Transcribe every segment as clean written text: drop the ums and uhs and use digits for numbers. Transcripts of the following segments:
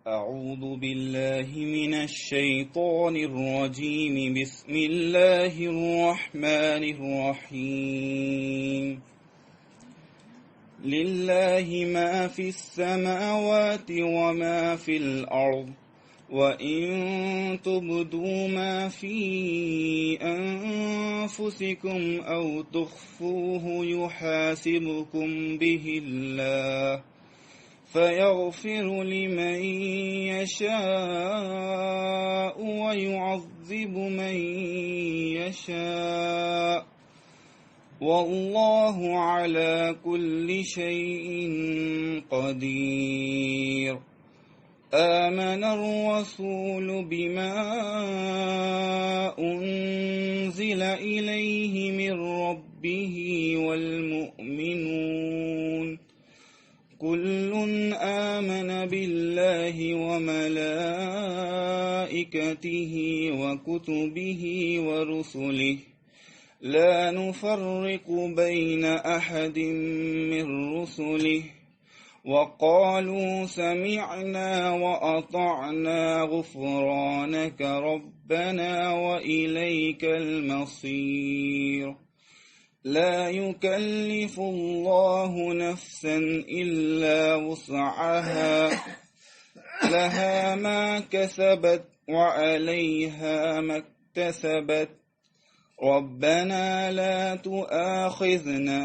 أعوذ بالله من الشيطان الرجيم. بسم الله الرحمن الرحيم. لله ما في السماوات وما في الأرض وإن تبدوا ما في أنفسكم أو تخفوه يحاسبكم به الله فيغفر لمن يشاء ويعذب من يشاء والله على كل شيء قدير. آمن الرسول بما أنزل إليه من ربه والمؤمنون كل آمن بالله وملائكته وكتبه ورسله لا نفرق بين أحد من رسله وقالوا سمعنا وأطعنا غفرانك ربنا وإليك المصير. لا يكلف الله نفسا إلا وسعها لها ما كسبت وعليها ما اكتسبت ربنا لا تؤاخذنا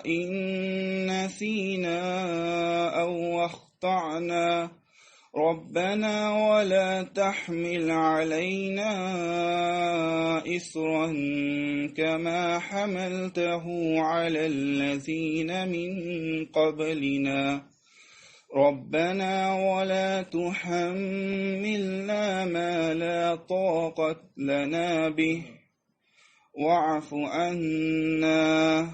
إن نسينا أو أخطأنا ربنا ولا تحمل علينا إصرا كما حملته على الذين من قبلنا ربنا ولا تحملنا ما لا طاقة لنا به واعف عنا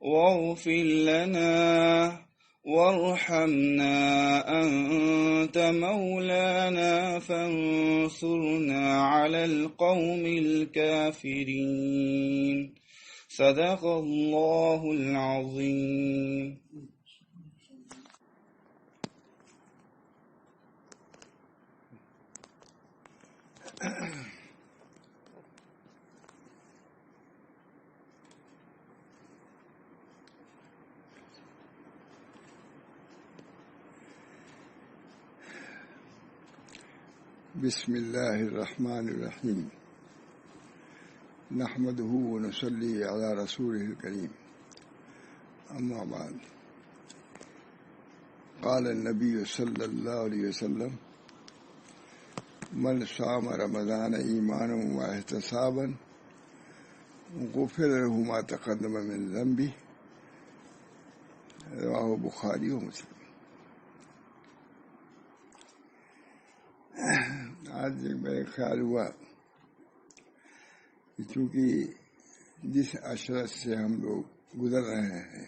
واغفر لنا وارحمنا أنت مولانا فانصرنا على القوم الكافرين. صدق الله العظيم. بسم الله الرحمن الرحيم. نحمده ونصلي على رسوله الكريم. أما بعد، قال النبي صلى الله عليه وسلم: من صام رمضان إيمانا واحتسابا غفر له ما تقدم من ذنبه. رواه بخاری و مسلم. آج میرے خیال ہوا کہ چونکہ جس عشرت سے ہم لوگ گزر رہے ہیں،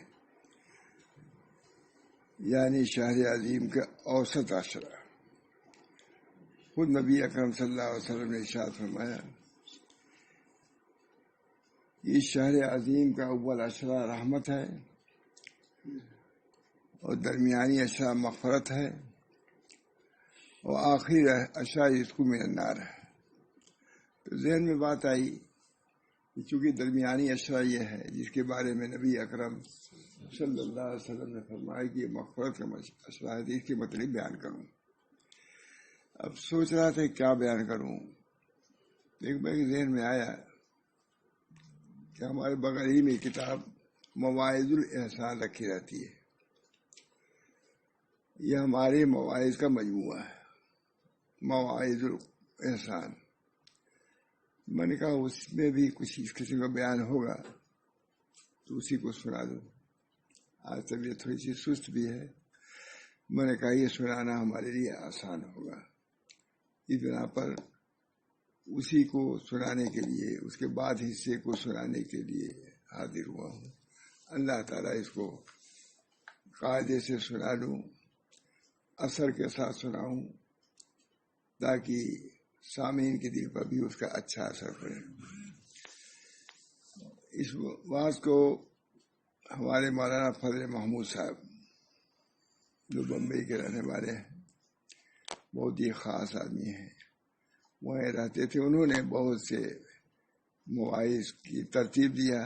یعنی شہر عظیم کا اوسط عشرہ، خود نبی اکرم صلی اللہ علیہ وسلم نے ارشاد فرمایا اس شہر عظیم کا اول عشرہ رحمت ہے اور درمیانی عشرہ مغفرت ہے اور آخری عشرہ رزق من النار ہے۔ تو ذہن میں بات آئی کہ چونکہ درمیانی عشرہ یہ ہے جس کے بارے میں نبی اکرم صلی اللہ علیہ وسلم نے فرمایا کہ یہ مغفرت کا عشرہ ہے، تو اس کے مطلب بیان کروں۔ اب سوچ رہا تھا کیا بیان کروں، ایک بار ذہن میں آیا کہ ہمارے بغل ہی میں کتاب مواعظ الاحسان رکھی رہتی ہے، یہ ہمارے مواعظ کا مجموعہ ہے، مواعظ الاحسان۔ میں نے کہا اس میں بھی کچھ اس قسم کا بیان ہوگا تو اسی کو سنا دوں۔ آج طبیعت تھوڑی سی سست بھی ہے، میں نے کہا یہ سنانا ہمارے لیے آسان ہوگا، اس بنا پر اسی کو سنانے کے لیے، اس کے بعد حصے کو سنانے کے لیے حاضر ہوا ہوں۔ اللہ تعالیٰ اس کو قاعدے سے سنا لوں، اثر کے ساتھ سناؤں، تاکہ سامعین کے دل پر بھی اس کا اچھا اثر پڑے۔ اس بات کو ہمارے مولانا فضل محمود صاحب جو بمبئی کے رہنے والے ہیں، بہت ہی خاص آدمی ہیں، وہیں رہتے تھے. انہوں نے بہت سے مواعظ کی ترتیب دیا،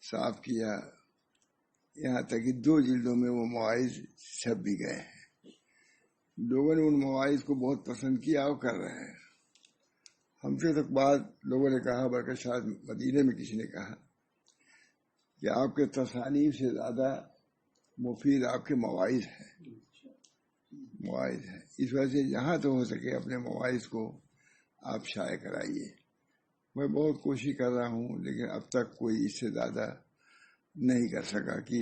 صاف کیا، یہاں تک کہ 2 جلدوں میں وہ مواعظ چھپ بھی گئے ہیں. لوگوں نے ان مواعظ کو بہت پسند کیا اور کر رہے ہیں. ہم سے تک بعض لوگوں نے کہا، بلکہ شاید مدینے میں کسی نے کہا کہ آپ کے تصانیف سے زیادہ مفید آپ کے مواعظ ہیں. اس وجہ سے جہاں تو ہو سکے اپنے مواعظ کو آپ شائع کرائیے. میں بہت کوشش کر رہا ہوں، لیکن اب تک کوئی اس سے زیادہ نہیں کر سکا کہ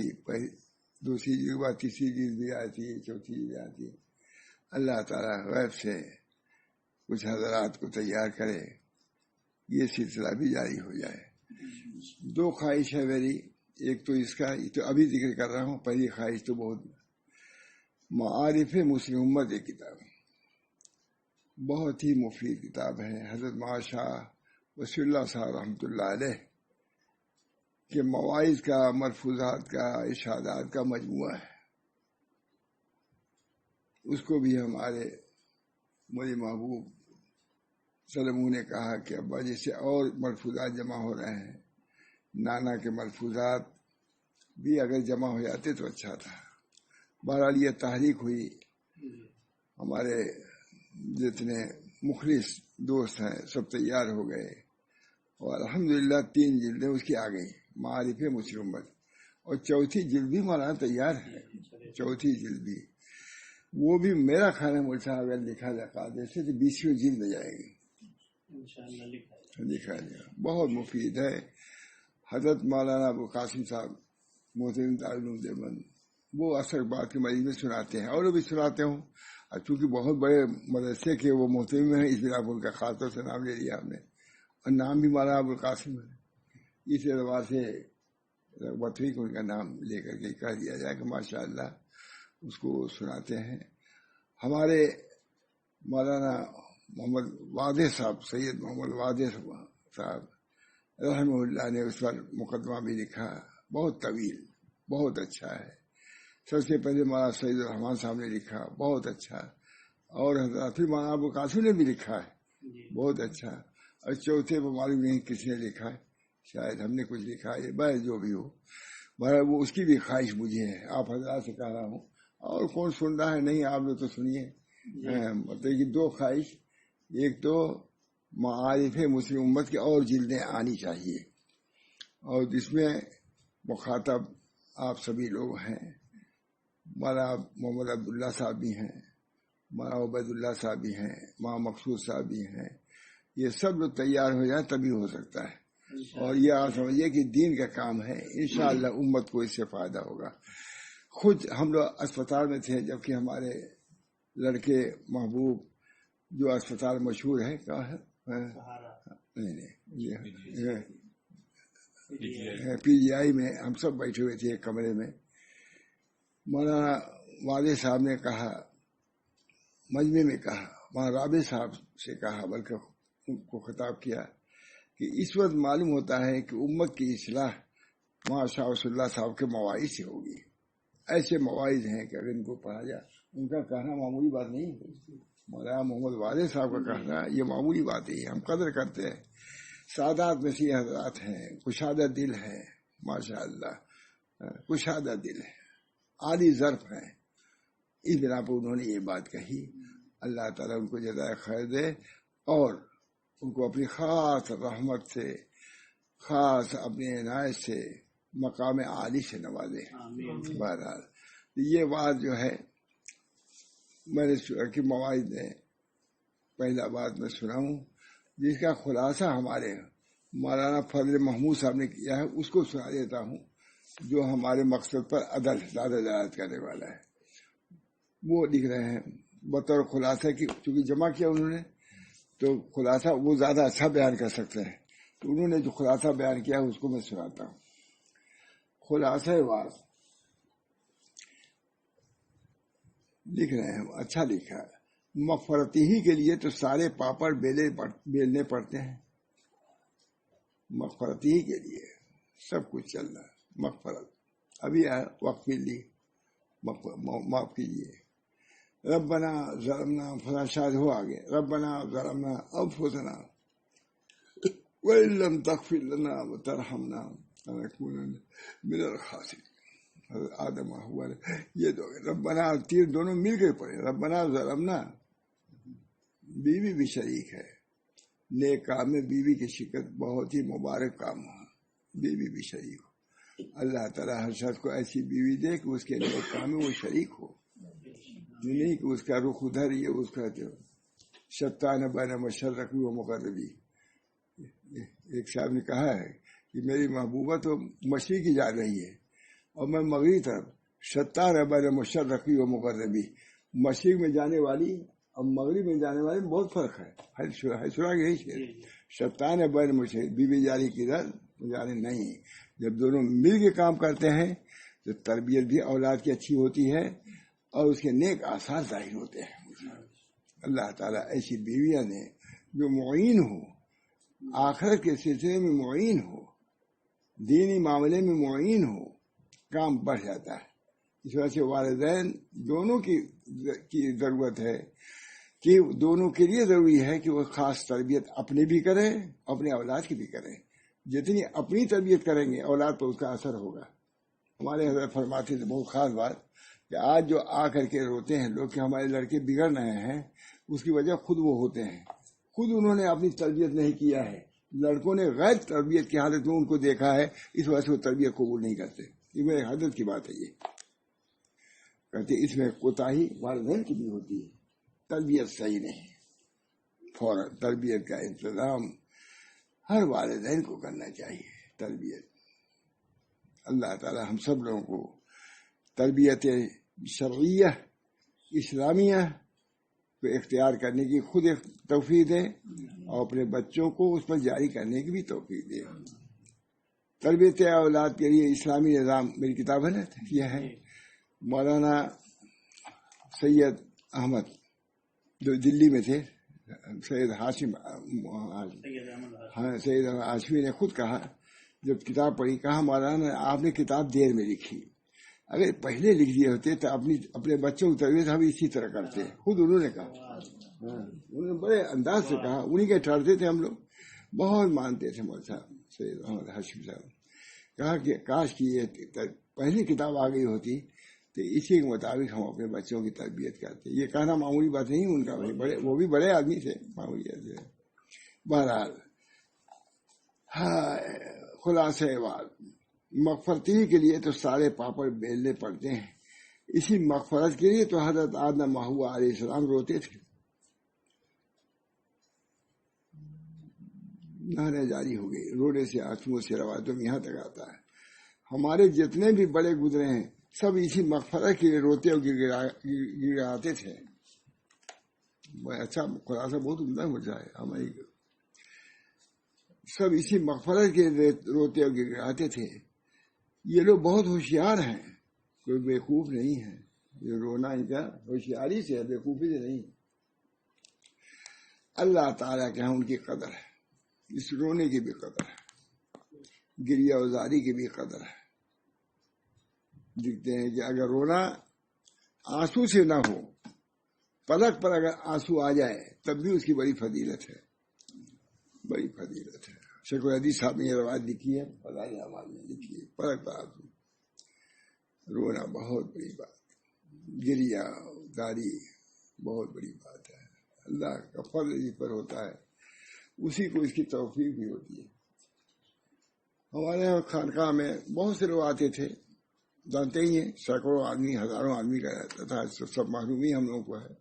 دوسری جلد بعد تیسری جلد بھی آتی ہے، چوتھی جلد آتی ہے. اللہ تعالیٰ غیب سے کچھ حضرات کو تیار کرے، یہ سلسلہ بھی جاری ہو جائے. 2 خواہش ہے میری. ایک تو اس کا تو ابھی ذکر کر رہا ہوں. پہلی خواہش تو بہت معارف مسلم امت ایک کتاب، بہت ہی مفید کتاب ہے. حضرت شاہ وصی اللہ صاحب رحمۃ اللہ علیہ کے مواعظ کا، ملفوظات کا، ارشادات کا مجموعہ ہے. اس کو بھی ہمارے مجھے محبوب سلموں نے کہا کہ ابا جیسے اور ملفوظات جمع ہو رہے ہیں، نانا کے ملفوظات بھی اگر جمع ہو جاتے تو اچھا تھا. بہرحال یہ تحریک ہوئی. ہمارے جتنے مخلص دوست ہیں سب تیار ہو گئے، اور الحمدللہ 3 جلدیں اس کی آ گئی، معارف مسلم امت. اور چوتھی جلد بھی مولانا تیار ہے. چوتھی جلد بھی، وہ بھی میرا خیال ہے مجھے اگر لکھا جائے جیسے تو 20ویں جلد جائے گی، لکھا جائے. بہت مفید ہے. حضرت مولانا ابو قاسم صاحب محترم دارالعلوم دیوبند وہ اثر بات کے مریض میں سناتے ہیں، اور وہ بھی سناتے ہوں. اور چونکہ بہت بڑے مدرسے کے وہ محترم ہیں، اس بنا پر ان کا خاص طور سے نام لے لیا ہم نے، اور نام بھی مولانا ابو القاسم ہے. اس اعتبار سے بطوی کو ان کا نام لے کر کے کہہ دیا جائے کہ ماشاء اللہ اس کو سناتے ہیں. ہمارے مولانا محمد واضح صاحب، سید محمد واضح صاحب رحمہ اللہ نے اس پر مقدمہ بھی لکھا، بہت طویل، بہت اچھا ہے. سب سے پہلے مولانا سید الرحمان صاحب نے لکھا، بہت اچھا. اور حضرت پھر مولانا ابو قاسم نے بھی لکھا ہے، بہت اچھا. اور چوتھے پر معلوم نہیں کس نے لکھا ہے، شاید ہم نے کچھ لکھا ہے، بس جو بھی ہو. وہ اس کی بھی خواہش مجھے ہے، آپ حضرات سے کہہ رہا ہوں. اور کون سن رہا ہے؟ نہیں، آپ لوگ تو سنیے. مطلب کہ 2 خواہش. ایک تو معارف مسلم امت کی اور جلدیں آنی چاہیے، اور جس میں مخاطب آپ سبھی لوگ ہیں. مولانا محمد عبداللہ صاحب بھی ہیں، مولانا عبید اللہ صاحب بھی ہیں، مولانا مقصود صاحب بھی ہیں. یہ سب لوگ تیار ہو جائیں تبھی ہو سکتا ہے. اور یہ آپ سمجھیے کہ دین کا کام ہے، انشاءاللہ امت کو اس سے فائدہ ہوگا. خود ہم لوگ اسپتال میں تھے، جبکہ ہمارے لڑکے محبوب جو اسپتال مشہور ہے، کہاں ہے؟ پی جی آئی میں ہم سب بیٹھے ہوئے تھے ایک کمرے میں. مولانا واضح صاحب نے کہا، مجمع میں کہا، وہاں رابع صاحب سے کہا، بلکہ ان کو خطاب کیا کہ اس وقت معلوم ہوتا ہے کہ امت کی اصلاح مولانا شاہ وصی اللہ صاحب کے مواعظ سے ہوگی. ایسے مواعظ ہیں کہ اگر ان کو پڑھا جائے، ان کا کہنا معمولی بات نہیں ہے. مولانا محمد واضح صاحب کا کہنا یہ معمولی بات ہی ہے، ہم قدر کرتے ہیں. سادات میں سے حضرات ہیں، کشادہ دل ہے، ماشاء اللہ کشادہ دل ہے، عالی ظرف ہے. اس بنا پر انہوں نے یہ بات کہی. اللہ تعالیٰ ان کو جزائے خیر دے، اور ان کو اپنی خاص رحمت سے، خاص اپنی عنایت سے مقام عالی سے نوازے. بہرحال یہ بات جو ہے میں نے کہ مواعظ میں پہلا بات میں سناؤں، جس کا خلاصہ ہمارے مولانا فضل محمود صاحب نے کیا ہے، اس کو سنا دیتا ہوں، جو ہمارے مقصد پر عدل زیادہ دلالت کرنے والا ہے. وہ لکھ رہے ہیں بطور خلاصہ کی، چونکہ جمع کیا انہوں نے تو خلاصہ وہ زیادہ اچھا بیان کر سکتے ہیں. تو انہوں نے جو خلاصہ بیان کیا اس کو میں سناتا ہوں. خلاصہ بات لکھ رہے ہیں، اچھا لکھا ہے. مغفرتی ہی کے لیے تو سارے پاپڑ بیلنے پڑتے ہیں. مغفرتی ہی کے لیے سب کچھ چل رہا ہے. مغفرت ابھی وقت لی معاف کیجیے. ربنا ظلمنا فلاں شاید ہو آگے ربنا ظلمنا انفسنا وإن لم تغفر لنا وترحمنا لنكونن من الخاسرين. آدم ہوا یہ دو ربنا تیر دونوں مل کے پڑے. ربنا ظلمنا بیوی بھی شریک ہے نیک کام میں. بیوی کی شرکت بہت ہی مبارک کام ہو. بیوی بھی شریک ہو. اللہ تعالیٰ ہر شخص کو ایسی بیوی دے کہ اس کے نیک کام میں وہ شریک ہو, نہیں کہ اس کا رخ ادھر ہی ہے. اس کا شیطان بین مشرقی و مغربی. ایک صاحب نے کہا ہے کہ میری محبوبہ تو مشرقی جا رہی ہے اور میں مغربی طرف. شیطان بین مشرقی و مغربی. مشرق میں جانے والی اور مغرب میں جانے والی میں بہت فرق ہے. سنا یہی شعر. شیطان بین مشرق بیوی جاری کی در جانے نہیں. جب دونوں مل کے کام کرتے ہیں تو تربیت بھی اولاد کی اچھی ہوتی ہے اور اس کے نیک آثار ظاہر ہوتے ہیں. اللہ تعالیٰ ایسی بیویاں نے جو معین ہو, آخرت کے سلسلے میں معین ہو, دینی معاملے میں معین ہو, کام بڑھ جاتا ہے. اس وجہ سے والدین دونوں کی ضرورت ہے کہ دونوں کے لیے ضروری ہے کہ وہ خاص تربیت اپنے بھی کریں اپنے اولاد کی بھی کریں. جتنی اپنی تربیت کریں گے اولاد پر اس کا اثر ہوگا. ہمارے حضرت فرماتے تھے بہت خاص بات کہ آج جو آ کر کے روتے ہیں لوگ کہ ہمارے لڑکے بگڑ رہے ہیں, اس کی وجہ خود وہ ہوتے ہیں. خود انہوں نے اپنی تربیت نہیں کیا ہے, لڑکوں نے غیر تربیت کی حالت میں ان کو دیکھا ہے, اس وجہ سے وہ تربیت قبول نہیں کرتے. یہ میرے حضرت کی بات ہے. یہ کہتے اس میں کوتاہی والدین کی بھی ہوتی ہے. تربیت صحیح نہیں. فوراً تربیت کا انتظام ہر والدین کو کرنا چاہیے. تربیت اللہ تعالی ہم سب لوگوں کو تربیت شرعیہ اسلامیہ کو اختیار کرنے کی خود ایک توفیق دے اور اپنے بچوں کو اس پر جاری کرنے کی بھی توفیق دے. تربیت اولاد کے لیے اسلامی نظام میری کتاب ہے نا, یہ ہے مولانا سید احمد جو دلی میں تھے. سید ہاشم سید ہاشمی نے خود کہا جب کتاب پڑھی, کہا مولانا آپ نے کتاب دیر میں لکھی, اگر پہلے لکھ دیے ہوتے تو اپنے بچوں کی تربیت ہم اسی طرح کرتے. خود انہوں نے کہا, انہوں نے بڑے انداز سے کہا. انہیں کے ٹھہرتے تھے ہم لوگ, بہت مانتے تھے مول صاحب سید احمد ہاشم صاحب. کہا کہ کاش کی یہ پہلی کتاب آ گئی ہوتی تو اسی کے مطابق ہم اپنے بچوں کی تربیت کرتے. یہ کہنا معمولی بات نہیں ان کا, وہ بھی بڑے آدمی تھے معمولی ایسے. بہرحال خلاصہ بات, مغفرتی کے لیے تو سارے پاپڑ بیلنے پڑتے ہیں. اسی مغفرت کے لیے تو حضرت آدم و حوا علیہ السلام روتے تھے. نہریں جاری ہو گئی, رونے سے آنسوؤں سے روایتوں میں یہاں تک آتا ہے. ہمارے جتنے بھی بڑے گزرے ہیں سب اسی مغفرت کے لیے روتے اور گڑگڑاتے تھے. اچھا خلاصہ بہت عمدہ ہو جائے ہماری. سب اسی مغفرت کے لیے روتے اور گڑگڑاتے تھے. یہ لوگ بہت ہوشیار ہیں, کوئی بیوقوف نہیں ہے. یہ رونا ان کا ہوشیاری سے ہے, بیوقوفی سے نہیں. اللہ تعالیٰ کے ہاں ان کی قدر ہے, اس رونے کی بھی قدر ہے, گریہ وزاری کی بھی قدر ہے. دیکھتے ہیں کہ اگر رونا آنسو سے نہ ہو, پلک پر اگر آنسو آ جائے تب بھی اس کی بڑی فضیلت ہے, بڑی فضیلت ہے. شیخ الحدیث صاحب نے یہ روایت لکھی ہے, فضائل اعمال میں لکھی ہے. پلک پر آنسو رونا بہت بڑی بات, گریہ وزاری بہت بڑی بات ہے. اللہ کا فضل جس پر ہوتا ہے اسی کو اس کی توفیق بھی ہوتی ہے. ہمارے یہاں خانقاہ میں بہت سے لوگ آتے تھے, جانتے ہی ہیں سینکڑوں آدمی ہزاروں آدمی کا رہتا تھا, سب معلوم ہی ہم لوگوں کو ہے.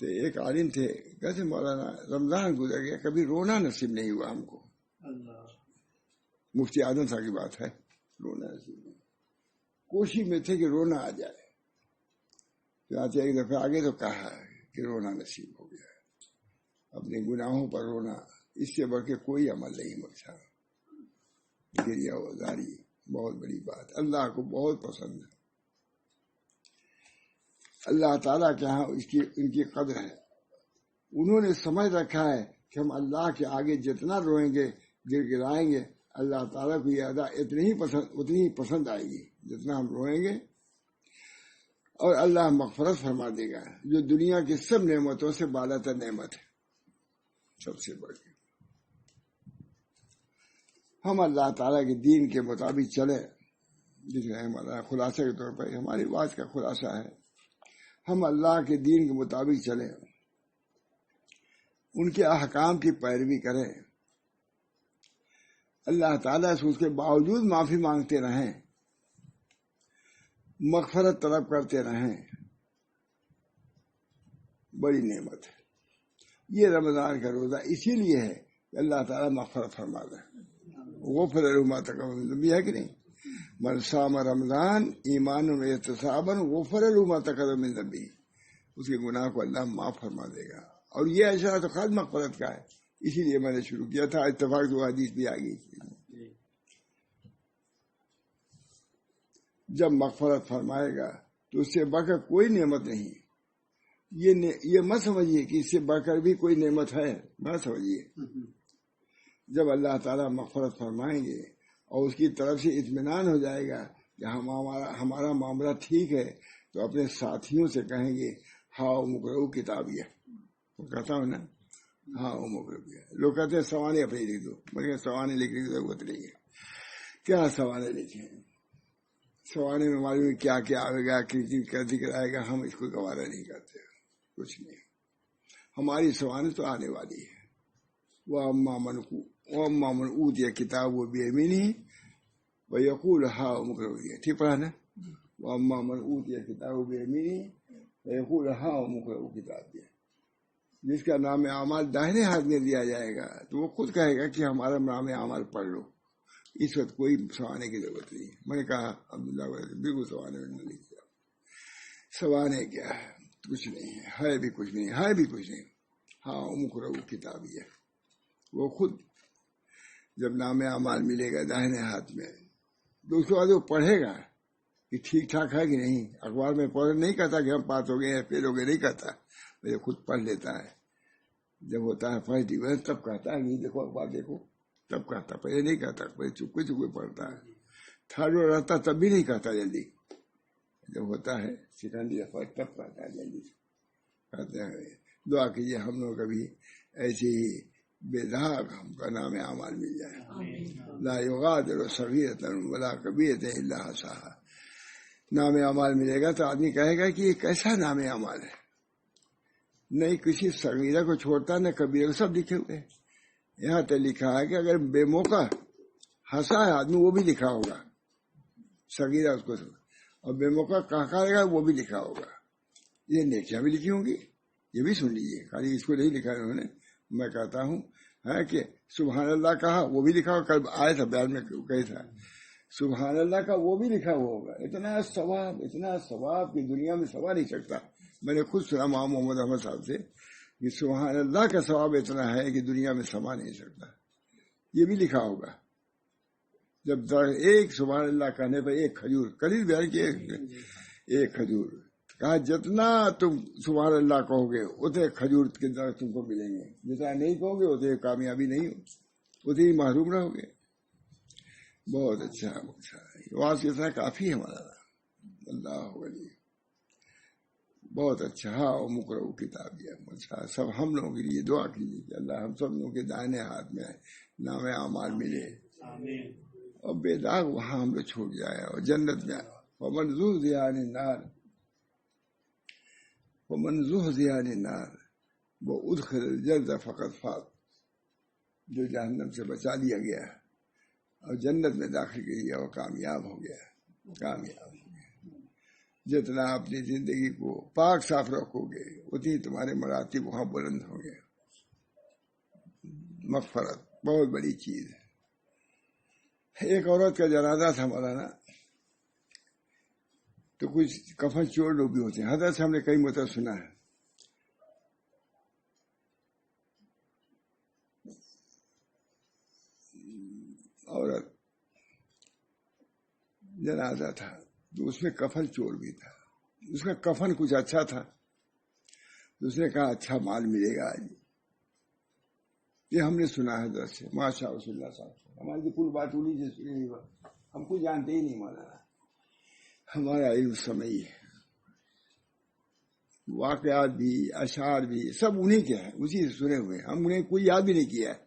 تو ایک عالم تھے, کہتے مولانا رمضان گزر گیا کبھی رونا نصیب نہیں ہوا ہم کو. مفتی اعظم صاحب کی بات ہے, رونا نصیب نہیں. کوشش میں تھے کہ رونا آ جائے. ایک دفعہ آگے تو کہا کہ رونا نصیب ہو گیا. اپنے گناہوں پر رونا اس سے بڑھ کے کوئی عمل نہیں بخشا. گریہ وزاری بہت بڑی بات, اللہ کو بہت پسند ہے. اللہ تعالیٰ کے ہاں ان کی قدر ہے. انہوں نے سمجھ رکھا ہے کہ ہم اللہ کے آگے جتنا روئیں گے گر گرائیں گے اللہ تعالیٰ کو یہ ادا اتنی ہی پسند آئے گی جتنا ہم روئیں گے. اور اللہ مغفرت فرما دے گا، جو دنیا کی سب نعمتوں سے بالا تر نعمت ہے، سب سے بڑی۔ ہم اللہ تعالیٰ کے دین کے مطابق چلے، جس میں ہمارا خلاصہ کے طور پر ہماری بات کا خلاصہ ہے، ہم اللہ کے دین کے مطابق چلیں، ان کے احکام کی پیروی کریں، اللہ تعالیٰ سے اس کے باوجود معافی مانگتے رہیں، مغفرت طلب کرتے رہیں، بڑی نعمت ہے۔ یہ رمضان کا روزہ اسی لیے ہے کہ اللہ تعالیٰ مغفرت فرما دے، غفر له ما تقدم من ذنبه، ہے کہ نہیں؟ من صام رمضان ایمانا واحتسابا غفر له ما تقدم من ذنبه، اس کے گناہ کو اللہ معاف فرما دے گا۔ اور یہ اشارہ تو خاص مغفرت کا ہے، اسی لیے میں نے شروع کیا تھا، اتفاق سے وہ حدیث بھی آ گئی۔ جب مغفرت فرمائے گا تو اس سے بڑھ کر کوئی نعمت نہیں، یہ مت سمجھیے کہ اس سے بڑھ کر بھی کوئی نعمت ہے، مت سمجھیے۔ جب اللہ تعالیٰ مغفرت فرمائیں گے اور اس کی طرف سے اطمینان ہو جائے گا کہ ہمارا معاملہ ٹھیک ہے، تو اپنے ساتھیوں سے کہیں گے ہاؤ مقرؤ کتابیہ، وہ کہتا ہوں نا، ہاؤ مقرؤ۔ لوگ کہتے ہیں سوانے اپنی لکھ دو، مگر سوانے لکھنے کی ضرورت نہیں ہے۔ کیا سوانے لکھیں؟ سوانے میں معلوم ہے کیا کیا آئے گا، کیا ذکر آئے گا، ہم اس کو گوارا نہیں کرتے، کچھ نہیں۔ ہماری سوانے تو آنے والی ہے۔ وَأَمَّا مَنْ أُوتِيَ كِتَابَهُ بِيَمِينِهِ وَيَقُولُ هَاؤُمُ اقْرَءُوا، ٹھیک پڑھا نا؟ وَأَمَّا مَنْ أُوتِيَ كِتَابَهُ بِيَمِينِهِ وَيَقُولُ هَاؤُمُ اقْرَءُوا کتابیہ، جس کا نام اعمال داہنے ہاتھ میں دیا جائے گا تو وہ خود کہے گا کہ ہمارا نام اعمال پڑھ لو۔ اس وقت کوئی سوانے کی ضرورت نہیں۔ میں نے کہا عبداللہ بالکل سوانے میں نہیں کیا، سوانے کیا ہے؟ کچھ نہیں ہے بھی کچھ نہیں ہے بھی کچھ نہیں۔ ہاں مقرؤ کتابیہ، وہ خود جب نام اعمال ملے گا داہنے ہاتھ میں تو اس کے بعد وہ پڑھے گا کہ ٹھیک ٹھاک ہے کہ نہیں۔ اخبار میں پڑھ نہیں کہتا کہ ہم پاس ہو گئے ہیں، فیل ہو گئے، نہیں کہتا، وہ خود پڑھ لیتا ہے۔ جب ہوتا ہے فرسٹ ڈویژن تب کہتا ہے نہیں دیکھو اخبار دیکھو، تب کہتا، پہلے نہیں کہتا، پہلے چپے چپے پڑھتا ہے۔ تھرڈ میں رہتا تب بھی نہیں کہتا جلدی، جب ہوتا ہے سیکنڈ یا فرسٹ تب کہتا ہے جلدی سے۔ کہتے ہیں دعا کیجیے ہم لوگ کبھی ایسی ہی بے داغ ہم کا نام اعمال مل جائے۔ لا یغادر صغیرۃ ولا کبیرۃ الا احصاها، نام اعمال ملے گا تو آدمی کہے گا کہ یہ کیسا نام اعمال ہے، نہیں کسی صغیرہ کو چھوڑتا نہ کبیرہ کو، سب لکھے ہوئے ہیں۔ یہاں تک لکھا ہے کہ اگر بے موقع ہنسا ہے آدمی وہ بھی لکھا ہوگا، صغیرہ اس کو، اور بے موقع کہا گا وہ بھی لکھا ہوگا۔ یہ نیکیاں بھی لکھی ہوں گی، یہ بھی سن لیجیے، خالی اس کو نہیں لکھا انہوں نے۔ میں کہتا ہوں ہے کہ سبحان اللہ کہا وہ بھی لکھا ہوگا، کل آیا تھا بیان میں کہا تھا سبحان اللہ کا وہ بھی لکھا ہوا ہوگا۔ اتنا ثواب کہ دنیا میں سوا نہیں سکتا۔ میں نے خود سنا ماں محمد احمد صاحب سے کہ سبحان اللہ کا ثواب اتنا ہے کہ دنیا میں سما نہیں سکتا، یہ بھی لکھا ہوگا۔ جب ایک سبحان اللہ کہنے پر ایک کھجور، قلیل بیان کی ایک کھجور، کہا جتنا تم سبحان اللہ کہو گے اتنے کھجور کے درخت تم کو ملیں گے، جتنا نہیں کہو گے اتنے کامیابی نہیں ہو، اتنے ہی محروم رہو گے۔ بہت اچھا وہاں سے اتنا کافی ہے ہمارا، اللہ ولی بہت اچھا۔ ہاں مقرؤ کتابیہ، اچھا سب ہم لوگوں کے لیے دعا کیجیے کہ اللہ ہم سب لوگوں کے دائنے ہاتھ میں نام اعمال ملے اور بے داغ وہاں ہم لوگ چھوٹ جائے اور جنت میں ومن زحزح عن النار وادخل الجنة فقد فاز، جو جہنم سے بچا لیا گیا اور جنت میں داخل کیا وہ کامیاب ہو گیا، کامیاب ہو گیا۔ جتنا اپنی زندگی کو پاک صاف رکھو گے اتنی تمہارے مراتب وہاں بلند ہوں گے۔ مغفرت بہت بڑی چیز ہے۔ ایک عورت کا جنازہ تھا مولانا، تو کچھ کفن چور لوگ بھی ہوتے ہیں، حضرت سے ہم نے کئی مرتبہ سنا ہے۔ عورت جنازہ تھا تو اس میں کفن چور بھی تھا، اس کا کفن کچھ اچھا تھا تو اس نے کہا اچھا مال ملے گا آج۔ یہ ہم نے سنا ہے حضرت سے، ماشاء رسول اللہ صاحب، ہماری تو کل بات انہیں سے سنی، ہم کو جانتے ہی نہیں مولانا، ہمارا علم سمعی ہے، واقعات بھی اشعار بھی سب انہیں کے ہیں, اسی سے سنے ہوئے ہیں. ہم انہیں کوئی یاد بھی نہیں کیا ہے.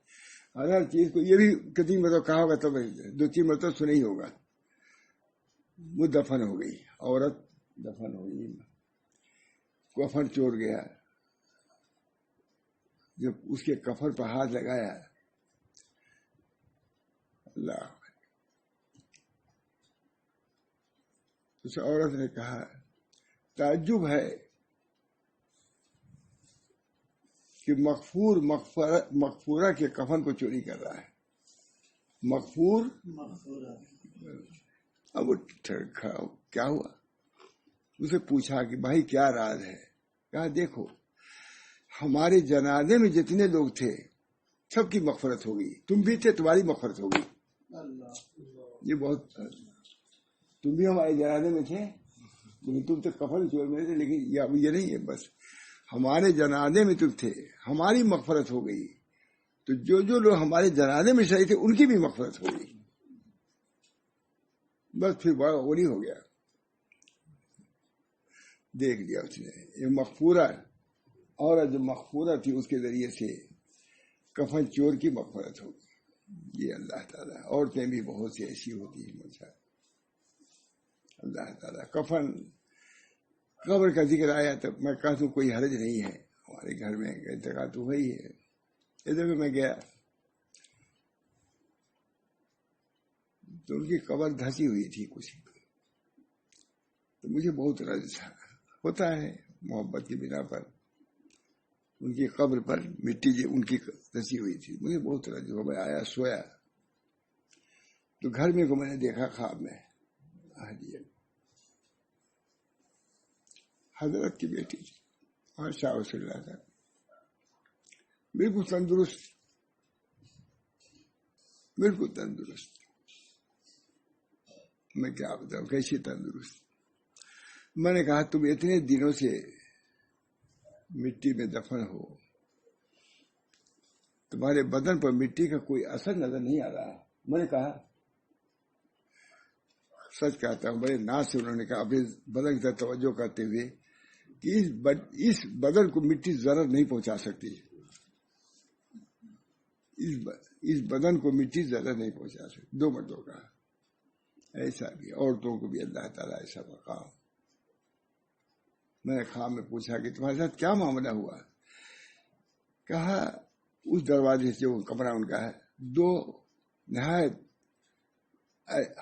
ہر چیز کو یہ بھی کتنی مرتبہ کہا ہوگا, تب 2-3 مرتبہ سنے ہی ہوگا. وہ دفن ہو گئی, عورت دفن ہو گئی, کفن چور گیا. جب اس کے کفن پر ہاتھ لگایا, اللہ, اس عورت نے کہا تعجب ہے کہ مغفورہ کے کفن کو چوری کر رہا ہے. مغفور, اب وہ کیا ہوا, اسے پوچھا کہ بھائی کیا راز ہے. کہا دیکھو ہمارے جنازے میں جتنے لوگ تھے سب کی مغفرت ہو گئی, تم بھی تھے تمہاری مغفرت ہو گئی. یہ بہت, تم بھی ہمارے جنازے میں تھے لیکن تم تو کفن چور میں تھے, لیکن یہ نہیں ہے, بس ہمارے جنازے میں تم تھے ہماری مغفرت ہو گئی, تو جو لوگ ہمارے جنازے میں شہید تھے ان کی بھی مغفرت ہو گئی. بس پھر بڑا غنی ہو گیا. دیکھ لیا اس نے, یہ مغفورہ عورت جو مغفورہ تھی اس کے ذریعے سے کفن چور کی مغفرت ہو گئی. یہ اللہ تعالیٰ, عورتیں بھی بہت سی ایسی ہوتی ہیں مجھے. اللہ تعالیٰ کفن قبر کا ذکر آیا تو میں کہتا ہوں کوئی حرج نہیں ہے, ہمارے گھر میں انتقال تو وہی ہے. ادھر بھی میں گیا تو ان کی قبر دھسی ہوئی تھی کچھ, تو مجھے بہت رنج تھا. ہوتا ہے محبت کی بنا پر ان کی قبر پر مٹی ان کی دھسی ہوئی تھی, مجھے بہت رنج ہوا. میں آیا سویا تو گھر میں کو میں نے دیکھا خواب میں, حضرت کی بیٹی تھی ماشاء اللہ تھا, بالکل تندرست, بالکل تندرست. میں کیا بتاؤں کیسی تندرست. میں نے کہا تم اتنے دنوں سے مٹی میں دفن ہو, تمہارے بدن پر مٹی کا کوئی اثر نظر نہیں آ رہا. میں نے کہا سچ کہتا ہوں, بڑے ناز سے انہوں نے کہا اپنے بدن کی طرف توجہ کرتے ہوئے کہ اس بدن کو مٹی ضرر نہیں پہنچا سکتی, اس بدن کو مٹی ضرر نہیں پہنچا سکتی. 2 مردوں کا ایسا بھی, عورتوں کو بھی اللہ تعالیٰ ایسا مقام. میں نے خواب میں پوچھا کہ تمہارے ساتھ کیا معاملہ ہوا. کہا اس دروازے سے, وہ کمرہ ان کا ہے, 2 نہایت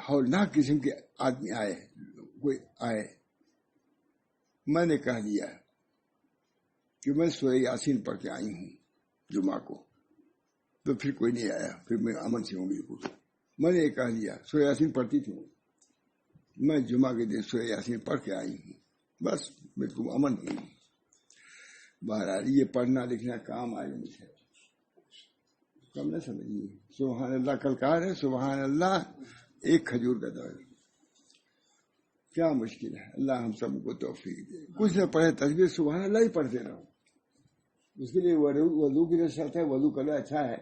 ہولناک قسم کے آدمی آئے. میں نے کہہ دیا کہ میں سورہ یاسین پڑھ کے آئی ہوں جمعہ کو, تو پھر کوئی نہیں آیا, پھر میں امن سے ہوں بالکل. میں نے کہہ دیا سورہ یاسین پڑھتی تھی, میں جمعہ کے دن سورہ یاسین پڑھ کے آئی ہوں, بس بالکل امن ہوں. بہرحال یہ پڑھنا لکھنا کام آئے مجھے, کم نہ سمجھیے. سبحان اللہ کل کہا ہے, سبحان اللہ ایک کھجور کا دور, کیا مشکل ہے. اللہ ہم سب کو توفیق دے. کچھ نہ پڑھے تصویر سبحان اللہ ہی پڑھتے رہو. اس کے لیے وضو کی شرط ہے, وضو کرنا اچھا ہے,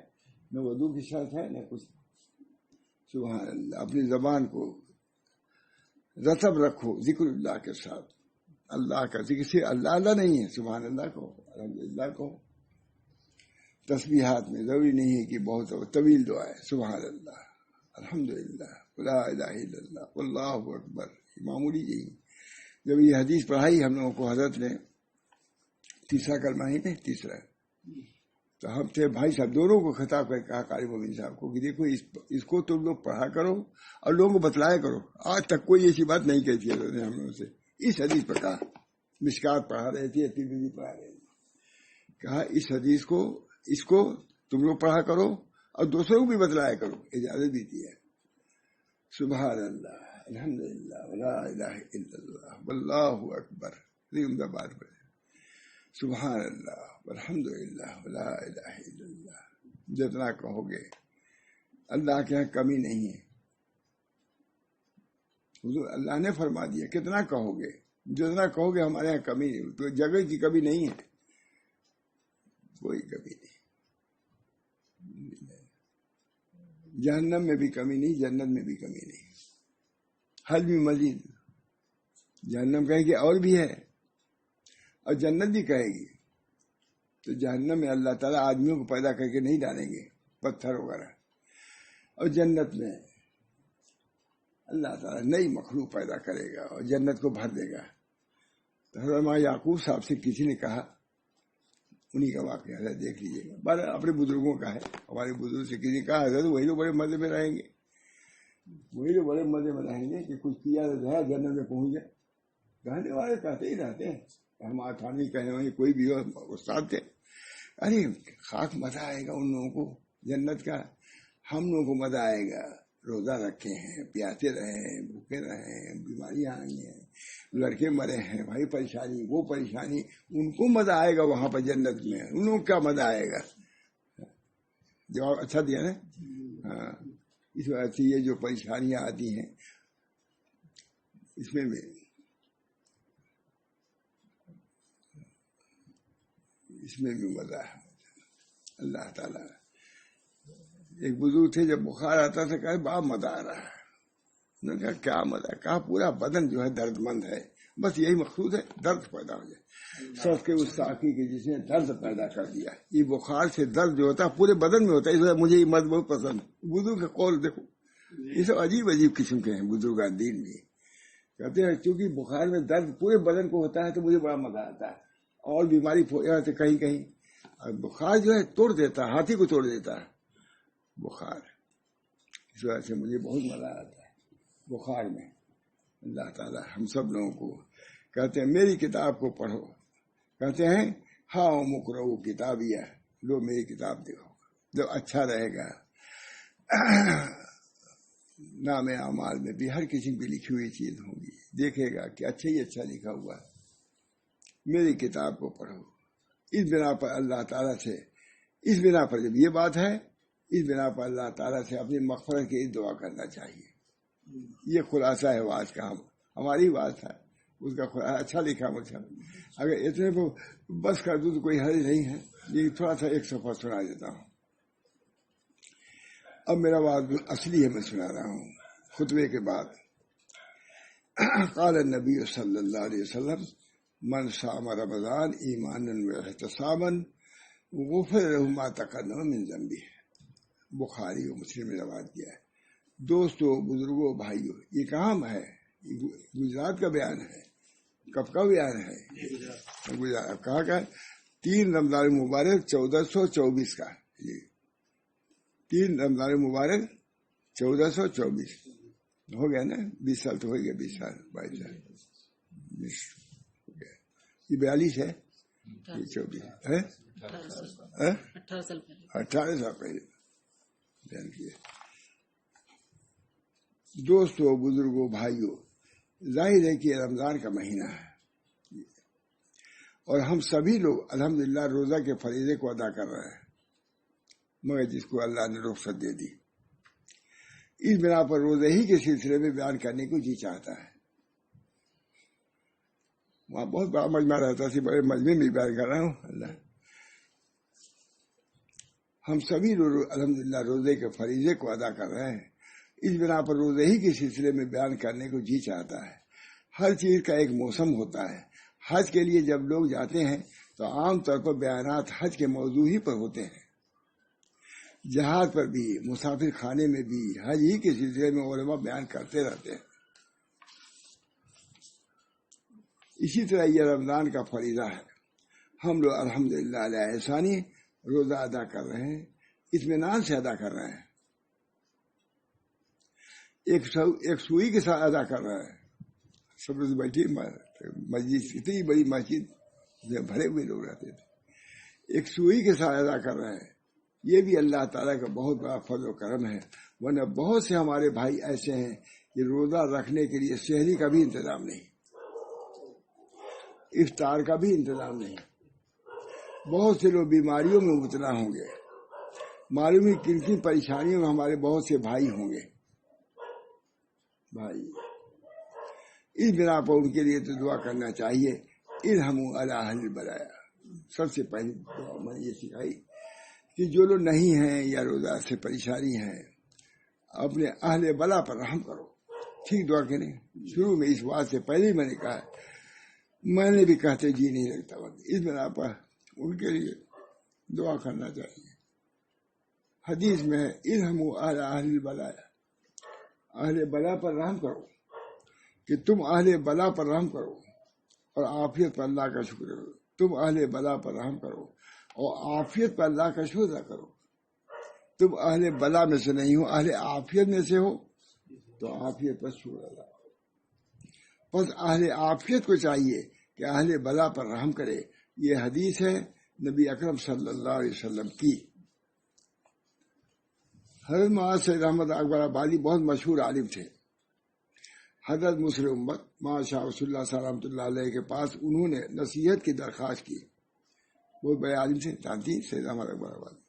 نہ وضو کی شرط ہے نہ کچھ. سبحان اللہ, اپنی زبان کو رتب رکھو ذکر اللہ کے ساتھ. اللہ کا ذکر سے اللہ نہیں ہے, سبحان اللہ کو, الحمدللہ کو. تسبیحات میں ضروری نہیں ہے کہ بہت طویل دعا ہے. سبحان اللہ, الحمدللہ, لا الہ الا اللہ, واللہ اکبر, معمولی یہی. جب یہ حدیث پڑھائی ہم لوگوں کو حضرت نے, تیسرا کلمہ ہی نہیں, تیسرا, تو ہم تھے بھائی صاحب دونوں کو خطاب کر کہا قاری مومن صاحب کو کہ دیکھو اس کو تم لوگ پڑھا کرو اور لوگوں کو بتلایا کرو. آج تک کوئی ایسی بات نہیں کہی تھی حضرت نے ہم لوگوں سے. اس حدیث پر کہا, مشکات پڑھا رہے تھے, ترمذی پڑھا رہے تھے, کہا اس حدیث کو اس کو تم لوگ پڑھا کرو اور دوسروں کو بھی بتلایا کرو, اجازت دیتی ہے. سبحان اللہ, الحمدللہ, لا الہ الا اللہ, واللہ اکبر. عمدہ بات پڑھے, سبحان اللہ والحمدللہ ولا الہ الا اللہ. جتنا کہو گے اللہ کے یہاں کمی نہیں ہے. حضور اللہ نے فرما دیا کتنا کہو گے, جتنا کہو گے ہمارے یہاں کمی نہیں. تو جگہ کی کمی نہیں ہے, کوئی کمی نہیں. جہنم میں بھی کمی نہیں, جنت میں بھی کمی نہیں. حل بھی مزید, جہنم کہیں کہ اور بھی ہے, اور جنت بھی کہے گی. تو جہنم میں اللہ تعالیٰ آدمیوں کو پیدا کر کے نہیں ڈالیں گے، پتھر وغیرہ. اور جنت میں اللہ تعالیٰ نئی مخلوق پیدا کرے گا اور جنت کو بھر دے گا. تو حضرت یعقوب صاحب سے کسی نے کہا، انہی کا واقعہ ہے، دیکھ لیجیے گا. بارہ اپنے بزرگوں کا ہے. ہمارے بزرگ سے کسی نے کہا حضرت وہی تو بڑے مزے میں رہیں گے، وہی تو بڑے مزے میں رہیں گے کہ کچھ کیا تو جنت میں پہنچ جائے. کہنے والے کہتے ہی رہتے ہیں، ہم آٹھانی کہنے والے کوئی بھی ہو استاد تھے. ارے خاک مزہ آئے گا ان لوگوں کو جنت کا، ہم لوگوں کو مزہ آئے گا. روزہ رکھے ہیں، پیاسے رہے ہیں، بھوکے رہے ہیں، بیماریاں آئی ہیں، لڑکے مرے ہیں، بھائی پریشانی وہ پریشانی، ان کو مزہ آئے گا وہاں پر جنت میں. ان لوگوں کو کیا مزہ آئے گا؟ جواب اچھا دیا نا. ہاں، اس وجہ سے یہ جو پریشانیاں آتی ہیں اس میں بھی مزہ ہے. اللہ تعالیٰ. ایک بزرگ تھے، جب بخار آتا تھا کہا بڑا مزہ آ رہا ہے. انہوں نے کہا کیا مزہ؟ کہا پورا بدن جو ہے درد مند ہے، بس یہی مقصود ہے، درد پیدا ہو جائے. سب کے اس ساقی کے جس نے درد پیدا کر دیا. یہ بخار سے درد جو ہوتا ہے پورے بدن میں ہوتا ہے، اس وجہ مجھے یہ مد بہت پسند ہے. بزرگ کا قول دیکھو، یہ سب عجیب عجیب قسم کے ہیں بزرگان دین بھی. کہتے ہیں چونکہ بخار میں درد پورے بدن کو ہوتا ہے تو مجھے بڑا مزہ آتا ہے. اور بیماری کہیں کہیں بخار جو ہے توڑ دیتا ہے، ہاتھی کو توڑ دیتا ہے بخار. اس وجہ سے مجھے بہت مزہ آتا ہے بخار میں. اللہ تعالیٰ ہم سب لوگوں کو کہتے ہیں میری کتاب کو پڑھو. کہتے ہیں ہاں مقرؤ کتابیہ، لو میری کتاب دیکھو، جو اچھا رہے گا. نام اعمال میں بھی ہر کسی کی لکھی ہوئی چیز ہوگی، دیکھے گا کہ اچھا ہی اچھا لکھا ہوا ہے. میری کتاب کو پڑھو. اس بنا پر اللہ تعالیٰ سے، اس بنا پر جب یہ بات ہے، اس بنا پر اللہ تعالیٰ سے اپنی مغفرت کی دعا کرنا چاہیے. یہ خلاصہ ہے واز کا، ہماری بات ہے اس کا خلاصہ. اچھا لکھا مجھے، اگر اتنے کو بس کر دوں تو کوئی حل نہیں ہے. یہ تھوڑا سا ایک صفحہ سنا دیتا ہوں. اب میرا بات اصلی ہے، میں سنا رہا ہوں خطبے کے بعد. قال النبی صلی اللہ علیہ وسلم من صام رمضان ایمانا واحتسابا غفر له ما تقدم من ذنبه. بخاری و مسلم نے روایت کیا ہے. دوستو، بزرگوں، بھائیوں، یہ کہاں ہے؟ گجرات کا بیان ہے. کب کا بیان ہے؟ گجرات. کہاں کا؟ 3 رمضان مبارک 1424 کا. 3 رمضان مبارک 1424 ہو گیا نا. 20 سال تو ہو گیا، 20 سال 22 سال 20 ہو گیا. یہ 42 ہے، یہ 24 ہے، 18 سال پہلے بیان کیے. دوستو، بزرگوں، بھائیوں، ظاہر ہے کہ رمضان کا مہینہ ہے اور ہم سبھی لوگ الحمدللہ روزہ کے فریضے کو ادا کر رہے ہیں، مگر جس کو اللہ نے رخصت دے دی. اس بنا پر روزے ہی کے سلسلے میں بیان کرنے کو جی چاہتا ہے. وہاں بہت بڑا مجمع رہتا ہے، بڑے مجمع میں بیان کر رہا ہوں. اللہ، ہم سبھی لوگ الحمدللہ روزے کے فریضے کو ادا کر رہے ہیں. اس بنا پر روزے ہی کے سلسلے میں بیان کرنے کو جی چاہتا ہے. ہر چیز کا ایک موسم ہوتا ہے. حج کے لیے جب لوگ جاتے ہیں تو عام طور پر بیانات حج کے موضوع ہی پر ہوتے ہیں. جہاد پر بھی، مسافر خانے میں بھی حج ہی کے سلسلے میں علماء بیان کرتے رہتے ہیں. اسی طرح یہ رمضان کا فریضہ ہے. ہم لوگ الحمدللہ علیہ احسانی روزہ ادا کر رہے ہیں، اطمینان سے ادا کر رہے ہیں، ایک سوئی کے ساتھ ادا کر رہے ہیں. سب لوگ بیٹھی مسجد، اتنی بڑی مسجد میں بھرے ہوئے لوگ رہتے تھے، ایک سوئی کے ساتھ ادا کر رہے ہیں. یہ بھی اللہ تعالیٰ کا بہت بڑا فضل و کرم ہے. ورنہ بہت سے ہمارے بھائی ایسے ہیں کہ روزہ رکھنے کے لیے سحری کا بھی انتظام نہیں، افطار کا بھی انتظام نہیں. بہت سے لوگ بیماریوں میں مبتلا ہوں گے، معلوم ہی کن کن پریشانیوں میں ہمارے بہت سے بھائی ہوں گے. بھائی، اس بنا پر ان کے لیے تو دعا کرنا چاہیے. ارحموا علی اہل البلاء. سب سے پہلی دعا میں یہ سکھائی کہ جو لوگ نہیں ہیں یا روزہ سے پریشانی ہے، اپنے اہل بلا پر رحم کرو. ٹھیک دعا کریں. شروع میں اس بات سے پہلے ہی میں نے کہا میں نے بھی کہتے جی نہیں لگتا وقت، اس بنا پر ان کے لیے دعا کرنا چاہیے۔ حدیث میں ہے ارحموا اہل البلاء، اہل بلا پر رحم کرو، کہ تم اہل بلا پر رحم کرو اور عافیت پر اللہ کا شکر کرو۔ تم اہل بلا پر رحم کرو اور عافیت پر اللہ کا شکر ادا کرو۔ تم اہل بلا میں سے نہیں ہو، اہل عافیت میں سے ہو، تو عافیت پر شکر ادا کرو۔ بس اہل عافیت کو چاہیے کہ اہل بلا پر رحم کرے۔ یہ حدیث ہے نبی اکرم صلی اللہ علیہ وسلم کی۔ حضرت معاذ سید احمد اکبر آبادی بہت مشہور عالم تھے۔ حضرت مسلم امت معاذ شاہ رسول اللہ صلی اللہ علیہ کے پاس انہوں نے نصیحت کی درخواست کی۔ بہت بڑے عالم تھے، جانتی سید احمد اکبر آبادی۔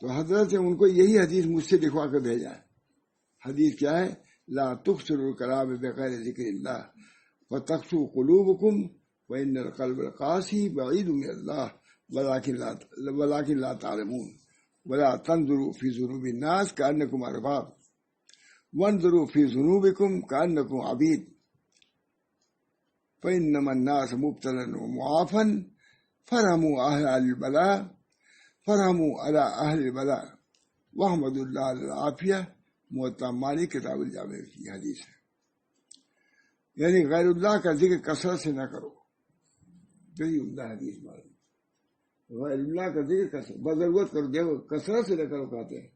تو حضرت نے ان کو یہی حدیث مجھ سے لکھوا کر بھیجا ہے۔ حدیث کیا ہے؟ لا تکثروا الکلام بغیر ذکر اللہ فتقسو قلوبکم وان القلب القاسی بعید من اللہ ولکن لا تعلمون ولا تنظروا فی ذنوب الناس کأنکم ارباب وانظروا فی ذنوبکم کأنکم عبید فإنما الناس مبتلا ومعافا فرحموا اہل البلاء فرحموا علی اہل البلاء واحمد اللہ علی العافیہ۔ موطا مالک کتاب الجامع کی حدیث ہے۔ یعنی غیر اللہ کا ذکر کثرت سے نہ کرو، یہی عمدہ حدیث معلوم۔ غیر اللہ کا ذکر کثرت بضرورت کرو، دیکھو کثرت سے نہ کرو کہتے ہیں،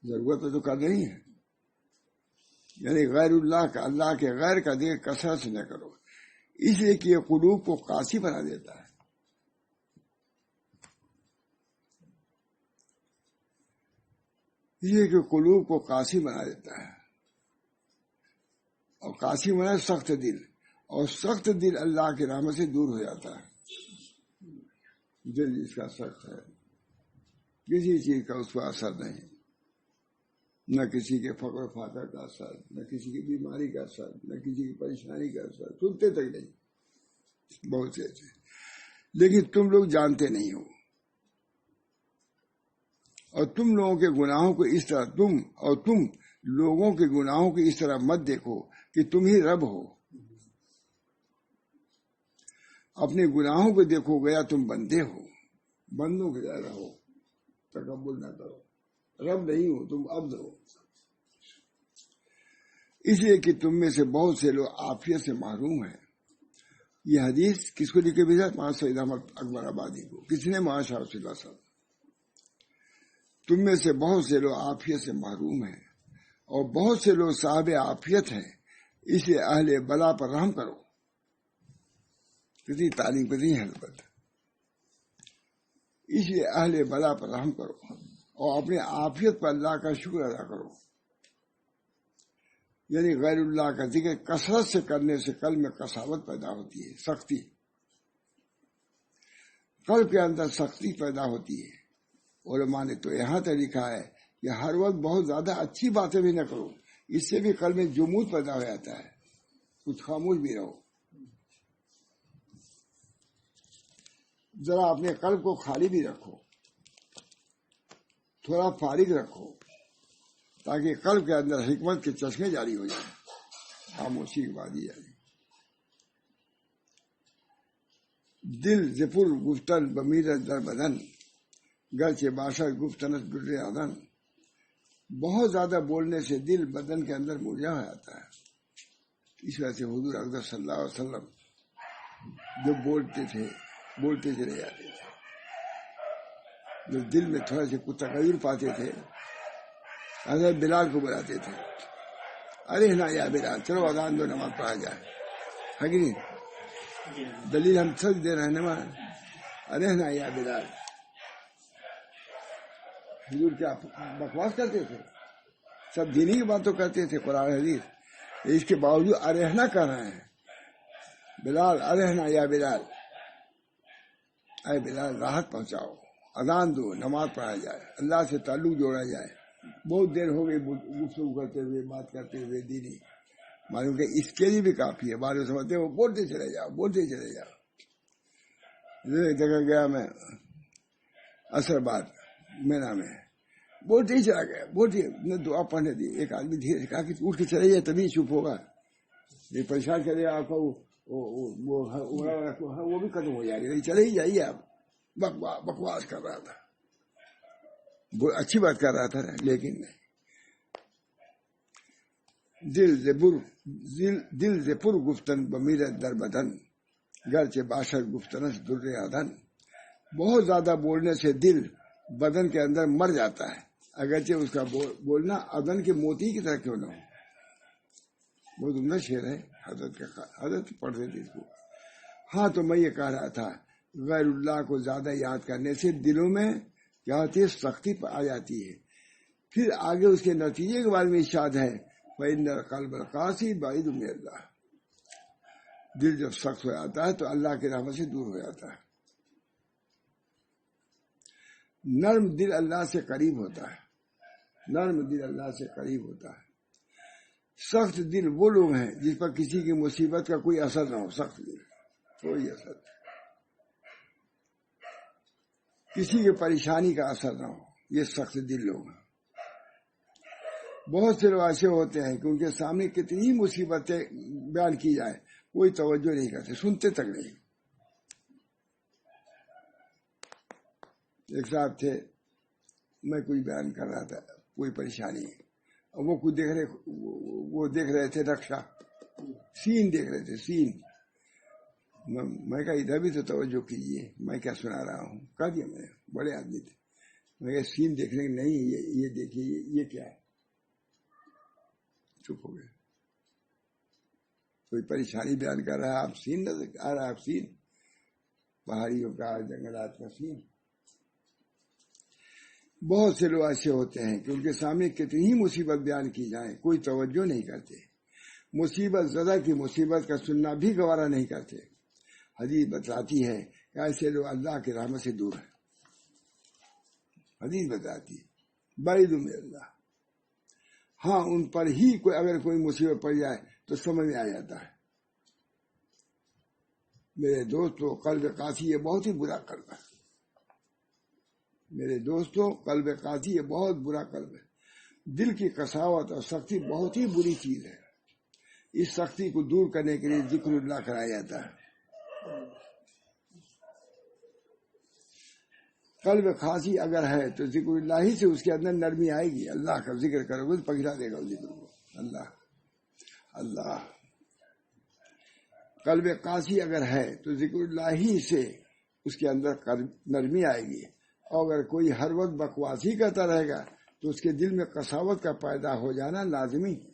ضرورت تو کرنا ہی ہے۔ یعنی غیر اللہ کا، اللہ کے غیر کا ذکر کثرت سے نہ کرو، اس لیے کہ یہ قلوب کو قاسی بنا دیتا ہے۔ یہ کہ قلوب کو قاسی بنا دیتا ہے، اور قاسی بنا سخت دل، اور سخت دل اللہ کی رحمت سے دور ہو جاتا ہے۔ دل جس کا سخت ہے، کسی چیز کا اس پر اثر نہیں، نہ کسی کے فقر و فاقہ کا اثر، نہ کسی کی بیماری کا اثر، نہ کسی کی پریشانی کا اثر، سنتے تک نہیں، بہت سے ایسے۔ لیکن تم لوگ جانتے نہیں ہو، اور تم لوگوں کے گناہوں کو اس طرح تم لوگوں کے گناہوں کو اس طرح مت دیکھو کہ تم ہی رب ہو۔ اپنے گناہوں کو دیکھو گیا تم بندے ہو، بندوں کی طرح رہو، تکبر نہ کرو، رب نہیں ہو تم عبد ہو۔ اس لیے کہ تم میں سے بہت سے لوگ عافیت سے محروم ہیں۔ یہ حدیث کس کو لکھ کے بھیجا؟ معاذ سید احمد اکبر آبادی کو۔ کس نے؟ معاذ شاہ رسول اللہ صاحب۔ تم میں سے بہت سے لوگ عافیت سے محروم ہیں اور بہت سے لوگ صاحب عافیت ہیں، اس لیے اہل بلا پر رحم کرو۔ کتنی تعلیم، کتنی حلبت۔ اس لیے اہل بلا پر رحم کرو اور اپنے عافیت پر اللہ کا شکر ادا کرو۔ یعنی غیر اللہ کا ذکر کثرت سے کرنے سے قلب میں قساوت پیدا ہوتی ہے، سختی، قلب کے اندر سختی پیدا ہوتی ہے۔ علماء نے تو یہاں تک لکھا ہے کہ ہر وقت بہت زیادہ اچھی باتیں بھی نہ کرو، اس سے بھی قلب میں جمود پیدا ہو جاتا ہے۔ کچھ خاموش بھی رہو، ذرا اپنے قلب کو خالی بھی رکھو، تھوڑا فارغ رکھو، تاکہ قلب کے اندر حکمت کے چشمے جاری ہو جائیں۔ خاموشی کی بات یہ ہے۔ دل زفر گفتن بمیرت در بدن گرچہ باشد گفتنت گرے آدن۔ بہت زیادہ بولنے سے دل بدن کے اندر مرجھا ہو جاتا ہے۔ اس وجہ سے حضور اقدس صلی اللہ علیہ وسلم جو بولتے چلے جاتے تھے، جو دل میں تھوڑا سے کچھ تغیر پاتے تھے، حضرت بلال کو بلاتے تھے، ارے نا یا بلال، چلو اذان دو، نماز پڑھا جائے، ہے کہ نہیں؟ دلیل ہم سچ دے رہے ہیں نماز، ارے نا یا بلال۔ حضور کیا بکواس کرتے تھے؟ سب دینی کی بات تو کرتے تھے، قرآن حدیث، اس کے باوجود ارہنا کر رہے ہیں۔ بلال، ارہنا یا بلال، اے بلال راحت پہنچاؤ، اذان دو، نماز پڑھا جائے، اللہ سے تعلق جوڑا جائے۔ بہت دیر ہو گئی گفتگو کرتے ہوئے، بات کرتے ہوئے دینی، معلوم کہ اس کے لیے بھی کافی ہے۔ بعد میں سمجھتے ہیں وہ بولتے چلے جاؤ۔ ایک جگہ گیا میں، عصر بعد مینا میں، بولتے ہی چلا گیا، بولتے نے دعا پڑھنے دی۔ ایک آدمی دھیرے سے کہا کہ اٹھ کے چلے جائے تبھی چپ ہوگا، یہ پریشان کرے آپ کو، وہ بھی ختم ہو جائے گی. چلے ہی جائیے آپ. بکواس کر رہا تھا, اچھی بات کر رہا تھا لیکن دل سے پر گفتن بمیرت در بدن گرچہ باشد گفتنس در آدن. بہت زیادہ بولنے سے دل بدن کے اندر مر جاتا ہے, اگرچہ اس کا بولنا ادن کے موتی کی طرح کیوں نہ ہو. بہت عمدہ شعر ہے حضرت کا, حضرت پڑھتے تھے اس کو. ہاں تو میں یہ کہہ رہا تھا غیر اللہ کو زیادہ یاد کرنے سے دلوں میں کیا ہوتی ہے, سختی آ جاتی ہے. پھر آگے اس کے نتیجے کے بارے میں ارشاد ہے فإن القلب القاسي بعيد من اللہ. دل جب سخت ہو جاتا ہے تو اللہ کی رحمت سے دور ہو جاتا ہے. نرم دل اللہ سے قریب ہوتا ہے, نرم دل اللہ سے قریب ہوتا ہے. سخت دل وہ لوگ ہیں جس پر کسی کی مصیبت کا کوئی اثر نہ ہو. سخت دل کوئی اثر, کسی کی پریشانی کا اثر نہ ہو, یہ سخت دل لوگ ہیں. بہت سے لوگ ایسے ہوتے ہیں کہ ان کے سامنے کتنی مصیبتیں بیان کی جائے کوئی توجہ نہیں کرتے, سنتے تک نہیں. ایک صاحب تھے, میں کوئی بیان کر رہا تھا, کوئی پریشانی, اور وہ کچھ دیکھ رہے تھے رکشا, سین دیکھ رہے تھے, سین. میں کہا ادھر بھی تو توجہ کیجیے, میں کیا سنا رہا ہوں. کہا دیا میں نے, بڑے آدمی تھے. میں کہا سین دیکھنے نہیں, یہ دیکھیے یہ کیا ہے. چپ ہو گئے. کوئی پریشانی بیان کر رہا ہے, آپ سین نظر آ رہا ہے, آپ سین, پہاڑیوں کا, جنگلات کا سین. بہت سے لوگ ایسے ہوتے ہیں کہ ان کے سامنے کتنی ہی مصیبت بیان کی جائے کوئی توجہ نہیں کرتے. مصیبت زدہ کی مصیبت کا سننا بھی گوارا نہیں کرتے. حدیث بتلاتی ہے کہ ایسے لوگ اللہ کی رحمت سے دور ہیں. حدیث بتاتی ہے بعید من اللہ. ہاں ان پر ہی اگر کوئی مصیبت پڑ جائے تو سمجھ میں آ جاتا ہے. میرے دوستو قلب قاسی یہ بہت ہی برا قلب ہے. میرے دوستو قلب قاسی یہ بہت برا قلب ہے. دل کی قساوت اور سختی بہت ہی بری چیز ہے. اس سختی کو دور کرنے کے لیے ذکر اللہ کرایا جاتا ہے. قلب خاصی اگر ہے تو ذکر اللہ ہی سے اس کے اندر نرمی آئے گی. اللہ کا ذکر کرو گے تو پگھلا دے گا ذکر کو. اللہ اللہ. قلب قاسی اگر ہے تو ذکر اللہ ہی سے اس کے اندر نرمی آئے گی. اور اگر کوئی ہر وقت بکواسی کرتا رہے گا تو اس کے دل میں قساوت کا پیدا ہو جانا لازمی ہے.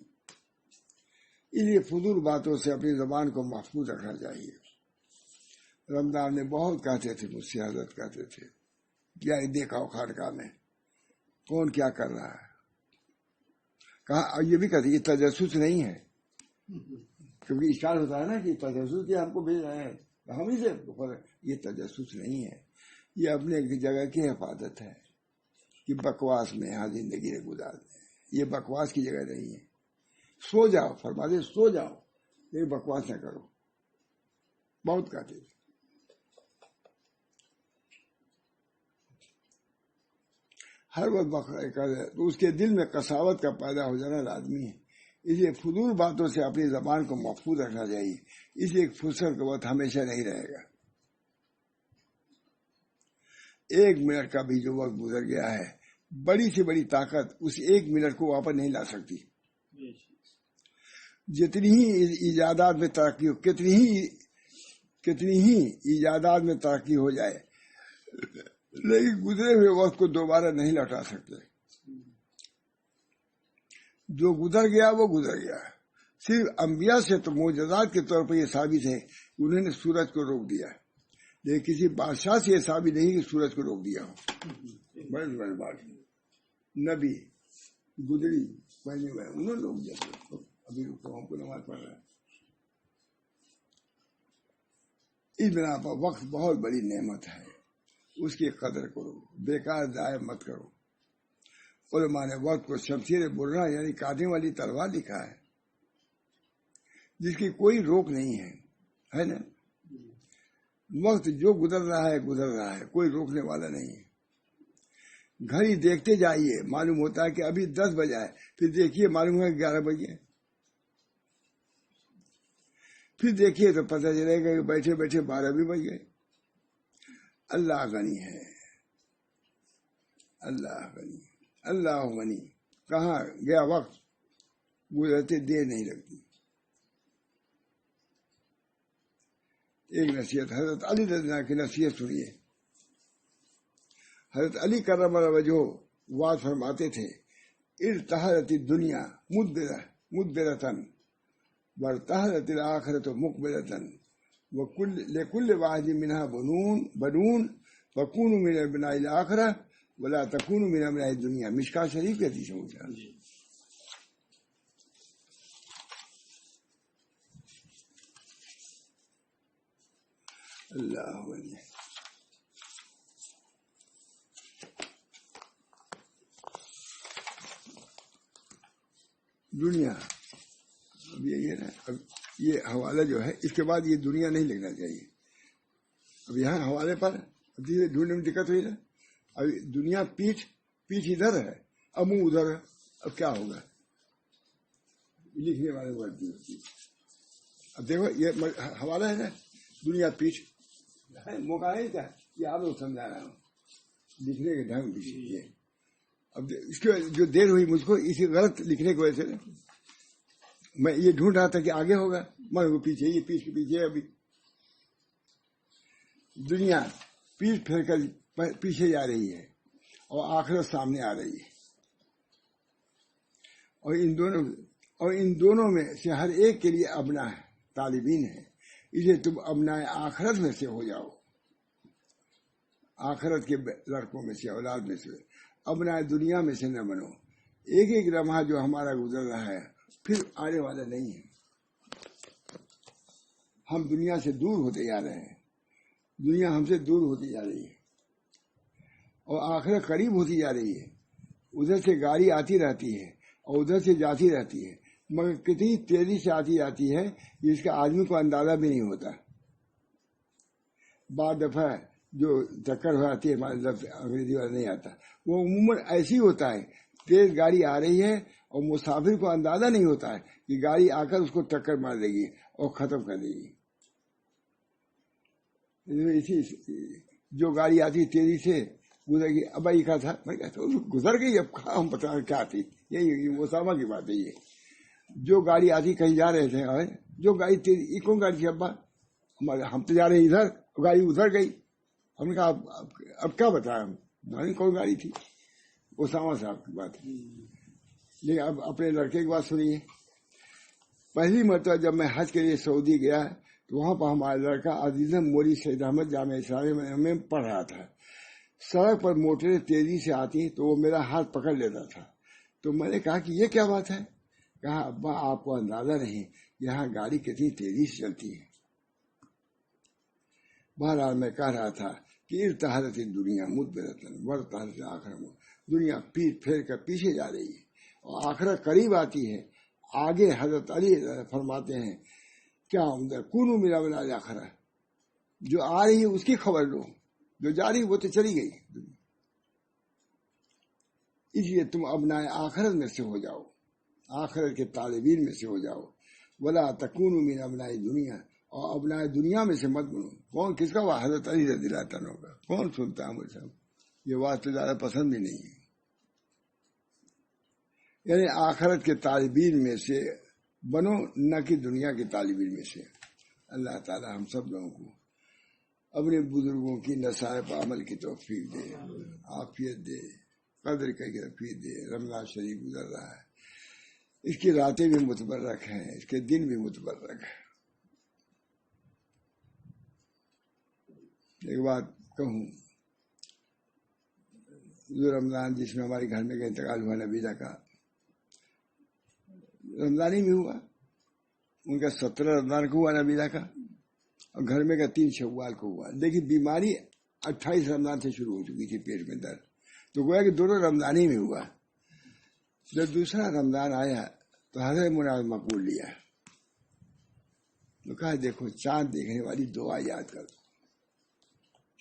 اس لیے فضول باتوں سے اپنی زبان کو محفوظ رکھنا چاہیے. رمضان میں بہت کہتے تھے, مجھ سے حضرت کہتے تھے کیا دیکھا ہو خانقاہ میں کون کیا کر رہا ہے. کہا یہ بھی کہتے یہ تجسس نہیں ہے, کیونکہ اشارہ ہوتا ہے نا کہ تجسس کیا ہم کو بھیج رہے ہیں, ہم ہی سے یہ تجسس نہیں ہے. یہ اپنے جگہ کی حفاظت ہے کہ بکواس میں یہاں زندگی گزارتے ہیں. یہ بکواس کی جگہ نہیں ہے. سو جاؤ, فرماتے سو جاؤ, یہ بکواس نہ کرو. بہت کہتے تھے. ہر وقت تو اس کے دل میں قساوت کا پیدا ہو جانا لازمی ہے. اس لیے فضول باتوں سے اپنی زبان کو محفوظ رکھنا چاہیے. اس لیے ایک فرصت کا وقت ہمیشہ نہیں رہے گا. ایک منٹ کا بھی جو وقت گزر گیا ہے, بڑی سے بڑی طاقت اس ایک منٹ کو واپس نہیں لا سکتی. جتنی ہی ایجادات میں ترقی ہو, کتنی ہی ایجادات میں ترقی ہو جائے, لیکن گزرے ہوئے وقت کو دوبارہ نہیں لوٹا سکتے. جو گزر گیا وہ گزر گیا. صرف انبیاء سے تو معجزات کے طور پر یہ ثابت ہے کہ انہوں نے سورج کو روک دیا, لیکن کسی بادشاہ سے یہ ثابت نہیں کہ سورج کو روک دیا ہو. بڑے بڑے بات نبی گزری پہلے ہوئے انہوں نے روک دیا. ابھی ہم کو نماز پڑھ رہا ہے. اس بنا پر وقت بہت بڑی نعمت ہے, اس کی قدر کرو, بیکار ضائع مت کرو. علماء نے وقت کو شمشیر برہ یعنی کاٹنے والی تلوار لکھا ہے جس کی کوئی روک نہیں ہے نا. وقت جو گزر رہا ہے گزر رہا ہے, کوئی روکنے والا نہیں ہے. گھڑی دیکھتے جائیے, معلوم ہوتا ہے کہ ابھی 10 بجے ہے, پھر دیکھیے معلوم ہے 11 بجے, پھر دیکھیے تو پتہ چلے گا کہ بیٹھے بیٹھے 12 بھی بج گئے. اللہ غنی ہے، اللہ غنی، اللہ غنی. کہاں گیا وقت، گزرتے دیر نہیں لگتی. ایک نصیحت حضرت علی رضی اللہ عنہ کی نصیحت سنیے. حضرت علی کرم اللہ وجہہ وعظ فرماتے تھے، ارتحلت الدنیا مدبرتن وارتحلت الآخرۃ مقبلتن لکل واحد منها بنون فکونوا من ابناء الآخرہ ولا تکونوا من ابناء الدنیا. مشکوٰۃ شریف کی حدیث ہے. اللہ ولی. دنیا اب یہ ہے نا، اب یہ حوالہ جو ہے اس کے بعد یہ دنیا نہیں لکھنا چاہیے. اب یہاں حوالے پر ڈھونڈنے میں دقت ہوئی نا. اب دنیا پیٹھ ادھر ہے، اب منہ ادھر ہے. اب کیا ہوگا لکھنے والے غلطی ہوتی ہے. اب دیکھو یہ حوالہ ہے نا، دنیا پیٹھ موقع نہیں تھا، یہ آپ لوگ سمجھا رہا ہوں لکھنے کے ڈھنگ بھی. اب اس کی جو دیر ہوئی مجھ کو اسی غلط لکھنے کی وجہ سے میں یہ ڈھونڈ رہا تھا کہ آگے ہوگا، میں وہ پیچھے، یہ پیچھے پیچھے. ابھی دنیا پیٹ پھیر کر پیچھے جا رہی ہے اور آخرت سامنے آ رہی ہے. اور ان دونوں میں سے ہر ایک کے لیے ابنا ہے، طالبین ہے. اسے تم ابنائے آخرت میں سے ہو جاؤ، آخرت کے لڑکوں میں سے، اولاد میں سے. ابنائے دنیا میں سے نہ بنو. ایک ایک لمحہ جو ہمارا گزر رہا ہے پھر آنے والا نہیں ہے. ہم دنیا سے دور ہوتے جا رہے ہیں، دنیا ہم سے دور ہوتی جا رہی ہے اور آخرت قریب ہوتی جا رہی ہے. ادھر سے گاڑی آتی رہتی ہے اور ادھر سے جاتی رہتی ہے، مگر کتنی تیزی سے آتی جاتی ہے جس کا آدمی کو اندازہ بھی نہیں ہوتا. بعض دفعہ جو چکر ہو جاتی ہے، ہمارے لفظ انگریزی والا نہیں آتا، وہ عموماً ایسی ہوتا ہے. تیز گاڑی آ رہی ہے اور مسافر کو اندازہ نہیں ہوتا ہے کہ گاڑی آ کر اس کو ٹکر مار دے گی اور ختم کر دے گی. جو گاڑی آتی تیزی سے گزر گئی. اب یہ کہا تھا، میں کہتا ہوں گزر گئی، اب ہم پتہ کیا تھی. یہی مسامہ کی بات ہے. یہ جو گاڑی آتی کہیں جا رہے تھے، جو گاڑی تیزی، یہ کون گاڑی تھی ابا؟ ہم تو جا رہے ہیں ادھر، گاڑی ادھر گئی. ہم نے کہا اب کیا بتایا ہم، کون گاڑی تھی؟ اسامہ صاحب کی بات ہے. لیکن اب اپنے لڑکے کی بات سنیے. پہلی مرتبہ جب میں حج کے لیے سعودی گیا تو وہاں پر ہمارا لڑکا عزیز مولی سید احمد جامعہ اسلامیہ میں پڑھ رہا تھا. سڑک پر موٹریں تیزی سے آتی تو وہ میرا ہاتھ پکڑ لیتا تھا. تو میں نے کہا کہ یہ کیا بات ہے؟ کہا ابا آپ کو اندازہ نہیں یہاں گاڑی کتنی تیزی سے چلتی ہے. بہرحال میں کہہ رہا تھا کہ ارتحلت دنیا مدبرتن وارتحلت آخرت. دنیا پیٹ پھیر کر پیچھے جا رہی ہے اور آخرت قریب آتی ہے. آگے حضرت علی فرماتے ہیں کیا کونوا من ابناء الآخرہ. جو آ رہی ہے اس کی خبر لو، جو جا رہی وہ تو چلی گئی. اس لیے تم ابنائے آخرت میں سے ہو جاؤ، آخرت کے طالبین میں سے ہو جاؤ. ولا تکونوا من ابناء دنیا، اور ابنائے دنیا میں سے مت بنو. کون کس کا؟ وہ حضرت علی رضی اللہ عنہ کا. کون سنتا ہے مجھ سے؟ یہ بات تو زیادہ پسند بھی نہیں ہے. یعنی آخرت کے طالبین میں سے بنو، نہ کہ دنیا کے طالبین میں سے. اللہ تعالی ہم سب لوگوں کو اپنے بزرگوں کی نصائح پر عمل کی توفیق دے، عافیت دے، قدر کی کیفیت دے. رمضان شریف گزر رہا ہے، اس کی راتیں بھی متبرک ہیں، اس کے دن بھی متبرک ہیں. ایک بات کہوں، جو رمضان جس میں ہمارے گھر میں کا انتقال ہوا نبیلہ کا، رمضان ہی میں ہوا. ان کا 17 رمضان کو ہوا نبیلہ کا، اور گھر میں کا 3 شوال کو ہوا. لیکن بیماری 28 رمضان سے شروع ہو چکی تھی، پیٹ میں درد. تو گویا کہ دونوں رمضان ہی میں ہوا. جب دوسرا رمضان آیا تو حضرت مناظر مقبول لیا. تو کہا دیکھو چاند دیکھنے والی دعا یاد کر.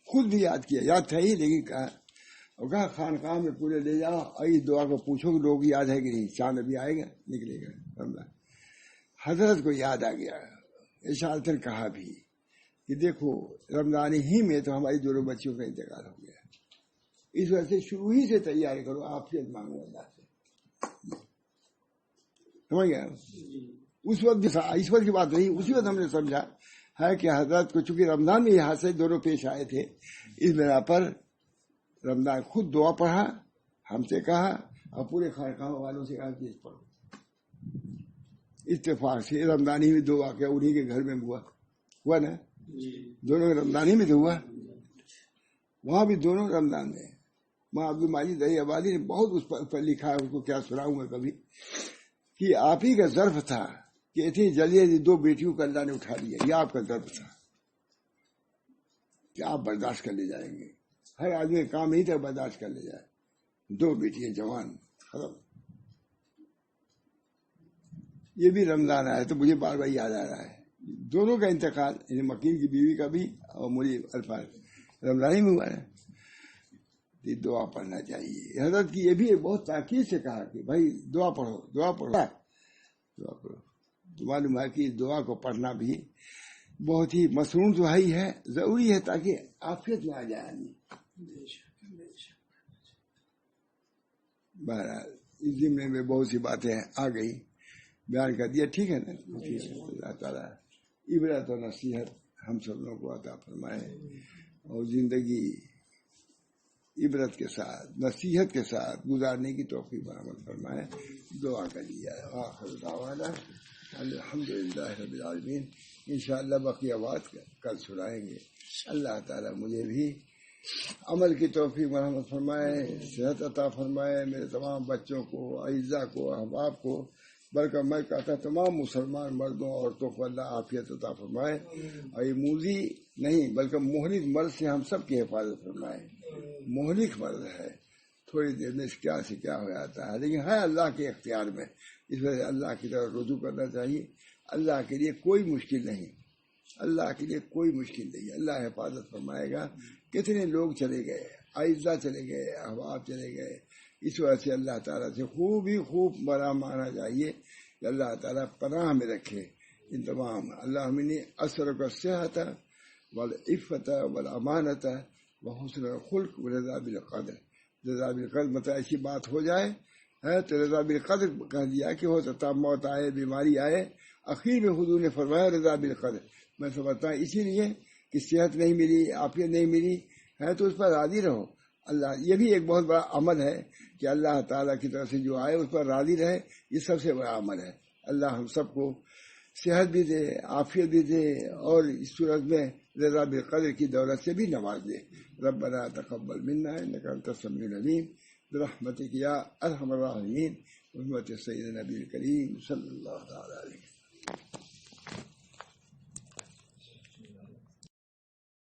خود بھی یاد کیا، یاد تھا ہی لیکن کہا، اور کہا خانقاہ میں پورے لے جاؤ اور اس دعا کو پوچھو کہ لوگ یاد ہے کہ نہیں. چاند ابھی آئے گا، نکلے گا رمضان. حضرت کو یاد آ گیا اشارتاً کہا بھی کہ دیکھو رمضان ہی میں تو ہماری دونوں بچیوں کا انتقال ہو گیا، اس وجہ سے شروع ہی سے تیاری کرو، عافیت مانگو اللہ سے. سمجھ گیا؟ اس وقت اس وقت کی بات نہیں، اسی وقت ہم نے سمجھا ہے کہ حضرت کو چونکہ رمضان میں یہ حادثے دونوں پیش آئے تھے، اس بنا پر رمضان خود دعا پڑھا، ہم سے کہا اور پورے خانقاہ والوں سے کہا کہ اس پڑھو. اتفاق سے رمضان ہی میں دو واقعہ انہیں کے گھر میں ہوا نا، دونوں رمضان ہی میں تو ہوا، وہاں بھی دونوں رمضان میں. وہاں عبد المجید دہی آبادی نے بہت اس پر لکھا ہے، اس کو کیا سناؤں گا کبھی، کہ آپ ہی کا ظرف تھا کہ اتنی جلدی دو بیٹیوں کو اللہ نے اٹھا لیا. یہ آپ کا ظرف تھا کہ آپ برداشت کر لے جائیں گے، ہر آدمی کا کام ہی تک برداشت کر لے جائے. دو بیٹیاں جوان ختم. یہ بھی رمضان آیا تو مجھے بار بار یاد آ رہا ہے دونوں کا انتقال، یعنی مکین کی بیوی کا بھی اور مجھے الفاظ رمضان ہی میں ہوا ہے. یہ دعا پڑھنا چاہیے. حضرت کی یہ بھی بہت تاکید سے کہا کہ بھائی دعا پڑھو، دعا پڑھو، دعا پڑھو. تو معلوم ہے کہ دعا کو پڑھنا بھی بہت ہی مصنون تو ہے، ضروری ہے تاکہ عافیت میں آ جائے آدمی. بہرحال اس ضمن میں بہت سی باتیں آ گئی، بیان کر دیا، ٹھیک ہے نا. اللہ تعالیٰ عبرت و نصیحت ہم سب لوگوں کو عطا فرمائے اور زندگی عبرت کے ساتھ نصیحت کے ساتھ گزارنے کی توفیق برآمد فرمائے. دعا کر لیا. آخر دعوانا الحمدللہ رب العالمین. انشاءاللہ بقیہ بات کل سنائیں گے. اللہ تعالیٰ مجھے بھی عمل کی توفیق مرحمت فرمائے، صحت عطا فرمائے، میرے تمام بچوں کو، اعزاء کو، احباب کو، بلکہ میں کہتا تمام مسلمان مردوں عورتوں کو اللہ عافیت عطا فرمائے اور یہ موذی نہیں بلکہ مہلک مرض سے ہم سب کی حفاظت فرمائے. مہلک مرض ہے، تھوڑی دیر میں کیا سے کیا ہو جاتا ہے، لیکن ہے اللہ کے اختیار میں. اس وجہ سے اللہ کی طرف رجوع کرنا چاہیے. اللہ کے لیے کوئی مشکل نہیں، اللہ کے لیے کوئی مشکل نہیں. اللہ حفاظت فرمائے گا. کتنے لوگ چلے گئے، اعزاء چلے گئے، احباب چلے گئے. اس وجہ سے اللہ تعالیٰ سے خوب ہی خوب بڑا ماننا چاہیے کہ اللہ تعالیٰ پناہ میں رکھے ان تمام. اللہم انی اسألک الصحۃ والعفۃ والامانۃ وحسن الخلق ورضا بالقدر. رضا بالقدر مطلب ایسی بات ہو جائے ہے تو رضا بالقدر کہہ دیا کہ ہو سکتا موت آئے، بیماری آئے. اخیر میں حضور نے فرمایا رضا بالقدر. میں سمجھتا ہوں اسی لیے کہ صحت نہیں ملی، عافیت نہیں ملی ہے تو اس پر راضی رہو. اللہ یہ بھی ایک بہت بڑا عمل ہے کہ اللہ تعالیٰ کی طرف سے جو آئے اس پر راضی رہے. یہ سب سے بڑا عمل ہے. اللہ ہم سب کو صحت بھی دے، عافیت بھی دے اور اس صورت میں رضا بالقدر کی دولت سے بھی نواز دے. ربنا تقبل منا انک انت السمیع العلیم برحمتک یا ارحم الراحمین. بحرمت سیدنا نبی کریم صلی اللہ تعالی علیہ